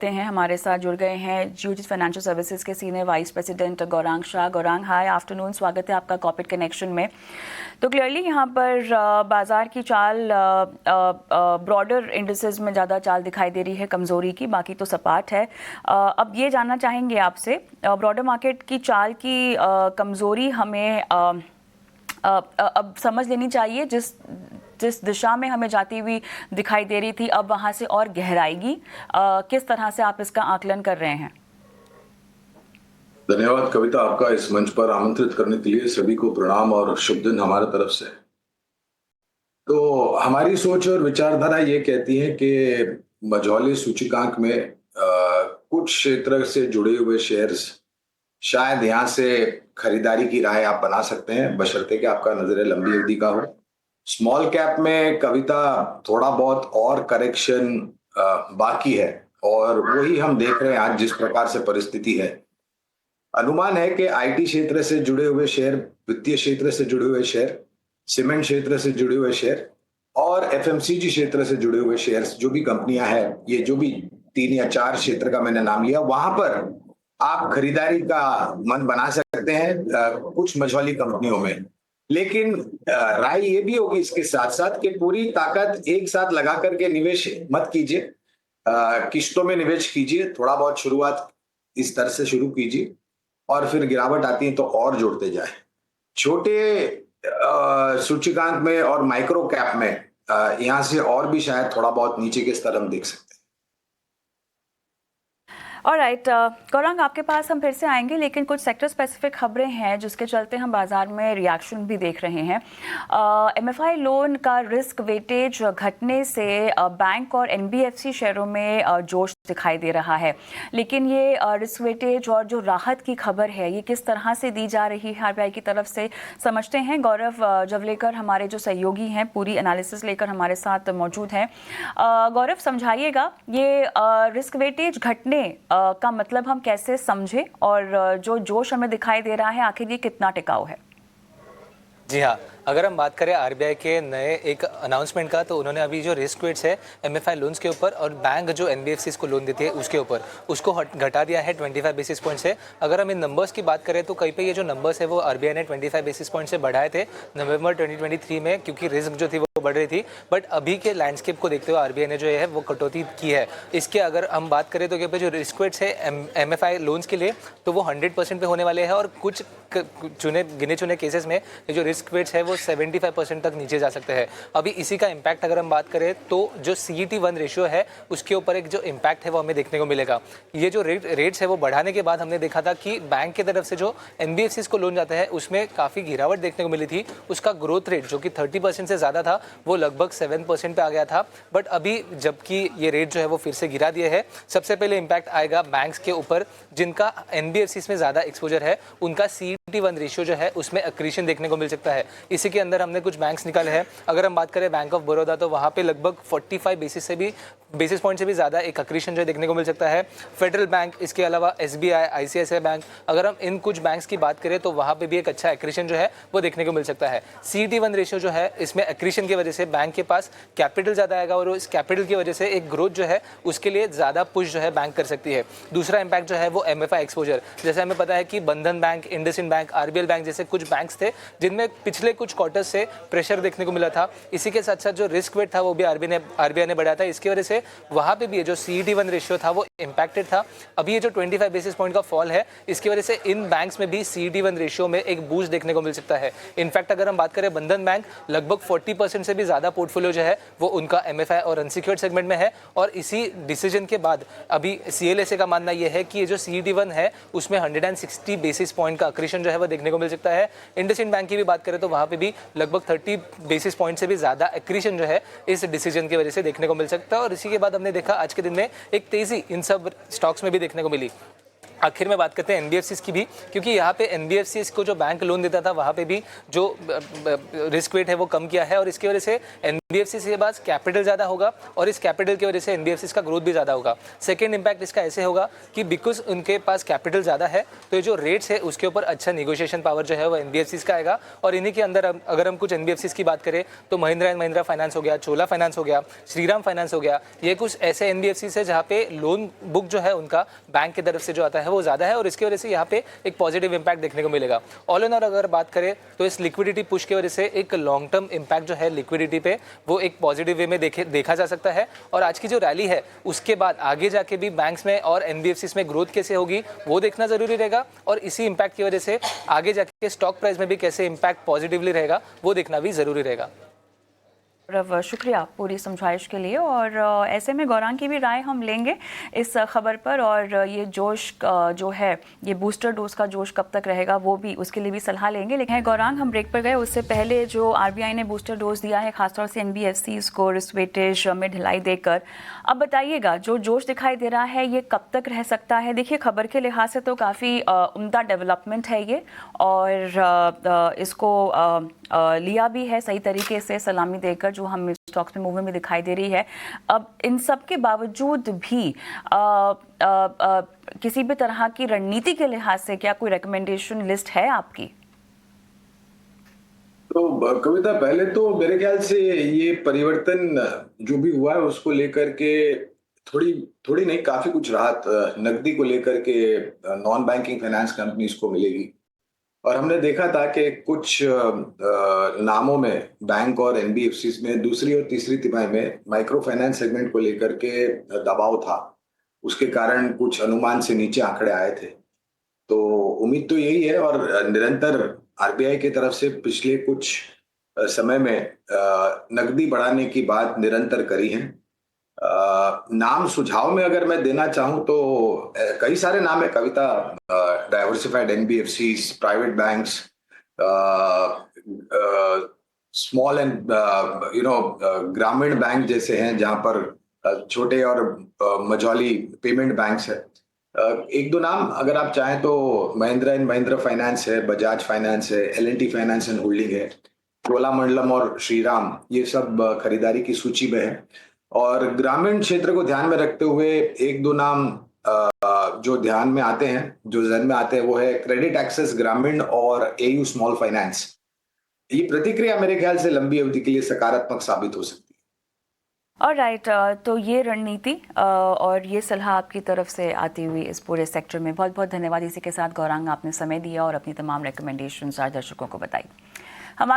हैं हमारे साथ जुड़ गए हैं ज्यूजिस फाइनेंशियल सर्विसेज के senior vice president Gaurang Shah. Gaurang, hi afternoon, स्वागत है आपका कॉर्पोरेट कनेक्शन में। तो क्लियरली यहाँ पर बाजार की चाल ब्रॉडर इंडिसेस में ज़्यादा चाल दिखाई दे रही है कमज़ोरी की, बाकी तो सपाट है। अब ये जानना चाहेंगे आपसे, ब्रॉडर मार्केट की चाल की कमज़ोरी हमें अब समझ लेनी चाहिए, जिस दिशा में हमें जाती हुई दिखाई दे रही थी अब वहां से और गहराएगी। किस तरह से आप इसका आकलन कर रहे हैं? धन्यवाद कविता, आपका इस मंच पर आमंत्रित करने के लिए सभी को प्रणाम और शुभ दिन हमारे तरफ से। तो हमारी सोच और विचारधारा ये कहती है कि मझौले सूचकांक में कुछ क्षेत्र से जुड़े हुए शेयर्स शायद यहाँ से खरीदारी की राय आप बना सकते हैं, बशर्ते कि आपका नजर लंबी अवधि का हो। स्मॉल कैप में कविता थोड़ा बहुत और करेक्शन बाकी है, और वही हम देख रहे हैं आज जिस प्रकार से परिस्थिति है। अनुमान है कि आईटी क्षेत्र से जुड़े हुए शेयर, वित्तीय क्षेत्र से जुड़े हुए शेयर, सीमेंट क्षेत्र से जुड़े हुए शेयर और एफएमसीजी क्षेत्र से जुड़े हुए शेयर्स, जो भी कंपनियां हैं, ये जो भी 3 या 4 क्षेत्र का मैंने नाम लिया, वहां पर आप खरीदारी का मन बना सकते हैं कुछ मझौली कंपनियों में। लेकिन राय ये भी होगी इसके साथ साथ कि पूरी ताकत एक साथ लगा करके निवेश मत कीजिए, किश्तों में निवेश कीजिए। थोड़ा बहुत शुरुआत इस तरह से शुरू कीजिए और फिर गिरावट आती है तो और जोड़ते जाए। छोटे सूचकांक में और माइक्रो कैप में यहां से और भी शायद थोड़ा बहुत नीचे के स्तर हम देख सकते हैं। ऑलराइट गौरांग, आपके पास हम फिर से आएंगे, लेकिन कुछ सेक्टर स्पेसिफिक खबरें हैं जिसके चलते हम बाजार में रिएक्शन भी देख रहे हैं। एमएफआई लोन का रिस्क वेटेज घटने से बैंक और एनबीएफसी शेयरों में जोश दिखाई दे रहा है, लेकिन ये रिस्क वेटेज और जो राहत की खबर है ये किस तरह से दी जा रही है आरबीआई की तरफ से, समझते हैं। गौरव जवलेकर हमारे जो सहयोगी हैं पूरी एनालिसिस लेकर हमारे साथ मौजूद हैं। गौरव, समझाइएगा ये रिस्क वेटेज घटने का मतलब हम कैसे समझें, और जो जोश हमें दिखाई दे रहा है आखिर ये कितना टिकाऊ है? जी हाँ, अगर हम बात करें आरबीआई के नए एक अनाउंसमेंट का, तो उन्होंने अभी जो रिस्क वेट्स है एमएफआई लोन्स के ऊपर और बैंक जो एनबीएफसीज को लोन देती है उसके ऊपर, उसको घटा दिया है 25 बेसिस पॉइंट से। अगर हम इन नंबर्स की बात करें तो कहीं पे ये जो नंबर्स है वो आरबीआई ने 25 बेसिस पॉइंट से बढ़ाए थे नवंबर 2023 में, क्योंकि रिस्क जो थी वो बढ़ रही थी। बट अभी के लैंडस्केप को देखते हुए आरबीआई ने जो है वो कटौती की है। इसके अगर हम बात करें तो जो रिस्क वेट्स है एमएफआई लोन्स के लिए, तो वो 100% पे होने वाले हैं, और कुछ गिने चुने केसेस में ये जो रिस्क वेट्स है वो 75% तक नीचे जा सकते हैं। अभी इसी का इम्पैक्ट अगर हम बात करें तो जो CET1 रेशियो है उसके ऊपर एक जो इम्पैक्ट है वो हमें देखने को मिलेगा। ये जो रेट्स है वो बढ़ाने के बाद हमने देखा था कि बैंक की तरफ से जो एनबीएफसीज को लोन जाता है उसमें काफ़ी गिरावट देखने को मिली थी। उसका ग्रोथ रेट जो कि 30% से ज़्यादा था वो लगभग 7% पे आ गया था। बट अभी जबकि ये रेट जो है वो फिर से गिरा दिए है, सबसे पहले इम्पैक्ट आएगा बैंक्स के ऊपर जिनका एनबीएफसीज में ज़्यादा एक्सपोजर है। उनका CET1 रेशियो जो है उसमें एक्रीशन देखने को मिल सकता है। इसी के अंदर हमने कुछ बैंक्स निकाले हैं। अगर हम बात करें बैंक ऑफ बड़ौदा, तो वहाँ पे लगभग 45 बेसिस पॉइंट से भी ज़्यादा एक एक्रीशन जो देखने को मिल सकता है। फेडरल बैंक, इसके अलावा SBI, ICICI बैंक, अगर हम इन कुछ बैंक्स की बात करें तो वहाँ पे भी एक अच्छा एक्रीशन जो है वो देखने को मिल सकता है। CET1 रेशियो जो है इसमें एक्रीशन की वजह से बैंक के पास कैपिटल ज़्यादा आएगा, और इस कैपिटल की वजह से एक ग्रोथ जो है उसके लिए ज़्यादा पुश जो है बैंक कर सकती है। दूसरा इम्पैक्ट जो है वो MFI एक्सपोजर। जैसे हमें पता है कि बंधन bank, IndusInd bank, RBL bank जैसे कुछ बैंक्स थे जिनमें पिछले कुछ क्वार्टर से प्रेशर देखने को मिला था। इसी के साथ साथ जो रिस्क वेट था वो भी आरबीआई ने बढ़ाया था। इसकी वजह से वहाँ पे भी ये जो CET1 रेशियो था वो इम्पैक्टेड था। अभी ये जो 25 बेसिस पॉइंट का फॉल है इसकी वजह से इन बैंक्स में भी CET1 रेशियो में एक बूस्ट देखने को मिल सकता है। इनफैक्ट अगर हम बात करें बंधन बैंक, लगभग 40% से भी ज़्यादा पोर्टफोलियो जो है वो उनका MFI और अनसिक्योर्ड सेगमेंट में है। और इसी डिसीजन के बाद अभी CLSA का मानना यह है कि ये जो CET1 है उसमें 160 बेसिस पॉइंट का एक्रीशन जो है वो देखने को मिल सकता है। इंडसइंड बैंक की भी बात करें तो वहाँ पे भी लगभग 30 बेसिस पॉइंट से भी ज़्यादा एक्रीशन जो है इस डिसीजन की वजह से देखने को मिल सकता है। और इसी के बाद हमने देखा आज के दिन में एक तेज़ी इन सब स्टॉक्स में भी देखने को मिली। आखिर में बात करते हैं एनबीएफसीज की भी, क्योंकि यहाँ पे एनबीएफसीज को जो बैंक लोन देता था वहाँ पे भी जो रिस्क वेट है वो कम किया है, और इसकी वजह से एनबीएफसी के पास कैपिटल ज़्यादा होगा और इस कैपिटल की वजह से एनबीएफसी का ग्रोथ भी ज़्यादा होगा। सेकंड इम्पैक्ट इसका ऐसे होगा कि बिकॉज उनके पास कैपिटल ज़्यादा है तो ये जो रेट्स है उसके ऊपर अच्छा निगोशिएशन पावर जो है वो एनबीएफसी का आएगा। और इन्हीं के अंदर अगर हम कुछ एनबीएफसी की बात करें तो महिंद्रा एंड महिंद्रा फाइनेंस हो गया, चोला फाइनेंस हो गया, श्रीराम फाइनेंस हो गया, ये कुछ ऐसे एनबीएफसी है जहाँ पे लोन बुक जो है उनका बैंक की तरफ से जो आता है वो ज़्यादा है और इसकी वजह से यहाँ पे एक पॉजिटिव इम्पैक्ट देखने को मिलेगा। ऑल इन ऑल अगर बात करें तो इस लिक्विडिटी पुश की वजह से एक लॉन्ग टर्म इम्पैक्ट जो है लिक्विडिटी पे वो एक पॉजिटिव वे में देखा जा सकता है। और आज की जो रैली है उसके बाद आगे जाके भी बैंक्स में और एनबीएफसीज में ग्रोथ कैसे होगी वो देखना जरूरी रहेगा और इसी इम्पैक्ट की वजह से आगे जाके स्टॉक प्राइस में भी कैसे इम्पैक्ट पॉजिटिवली रहेगा वो देखना भी जरूरी रहेगा। शुक्रिया पूरी समझाइश के लिए। और ऐसे में गौरांग की भी राय हम लेंगे इस खबर पर, और ये जोश जो है, ये बूस्टर डोज का जोश कब तक रहेगा वो भी, उसके लिए भी सलाह लेंगे। लेकिन गौरांग, हम ब्रेक पर गए उससे पहले जो आरबीआई ने बूस्टर डोज दिया है खासतौर से एनबीएफसीज को रिस्क वेटेज में ढिलाई देकर, अब बताइएगा जो जोश दिखाई दे रहा है ये कब तक रह सकता है? देखिए खबर के लिहाज से तो काफ़ी उम्दा डेवलपमेंट है ये, और इसको लिया भी है सही तरीके से सलामी देकर, जो हमें स्टॉक्स में मूवमेंट में दिखाई दे रही है। अब इन सब के बावजूद भी किसी भी तरह की रणनीति के लिहाज से क्या कोई रिकमेंडेशन लिस्ट है आपकी? तो कविता, पहले तो मेरे ख्याल से ये परिवर्तन जो भी हुआ है उसको लेकर के थोड़ी थोड़ी नहीं, काफी कुछ राहत नकदी को लेकर के नॉन बैंकिंग फाइनेंस कंपनीज को मिलेगी। और हमने देखा था कि कुछ नामों में, बैंक और एनबीएफसी में दूसरी और तीसरी तिमाही में माइक्रो फाइनेंस सेगमेंट को लेकर के दबाव था, उसके कारण कुछ अनुमान से नीचे आंकड़े आए थे। तो उम्मीद तो यही है, और निरंतर आरबीआई की तरफ से पिछले कुछ समय में नकदी बढ़ाने की बात निरंतर करी है। नाम सुझाव में अगर मैं देना चाहूं तो कई सारे नाम है Kavita, diversified NBFCs, private banks, small and ग्रामीण बैंक जैसे हैं जहां पर छोटे और मझौली पेमेंट बैंक्स है। एक दो नाम अगर आप चाहें तो महिंद्रा एंड महिंद्रा फाइनेंस है, बजाज फाइनेंस है, एल&टी फाइनेंस एंड होल्डिंग है, चोलामंडलम और श्रीराम, ये सब खरीदारी की सूची में है। और ग्रामीण क्षेत्र को ध्यान में रखते हुए एक दो नाम जो ध्यान में आते हैं, जो जहन में आते हैं, वो है क्रेडिट एक्सेस ग्रामीण और एयू स्मॉल फाइनेंस। ये प्रतिक्रिया मेरे ख्याल से लंबी अवधि के लिए सकारात्मक साबित हो सकती है। ऑलराइट, तो ये रणनीति और ये सलाह आपकी तरफ से आती हुई इस पूरे सेक्टर में, बहुत बहुत धन्यवाद। इसी के साथ गौरांग, आपने समय दिया और अपनी तमाम रिकमेंडेशंस दर्शकों को बताई। हम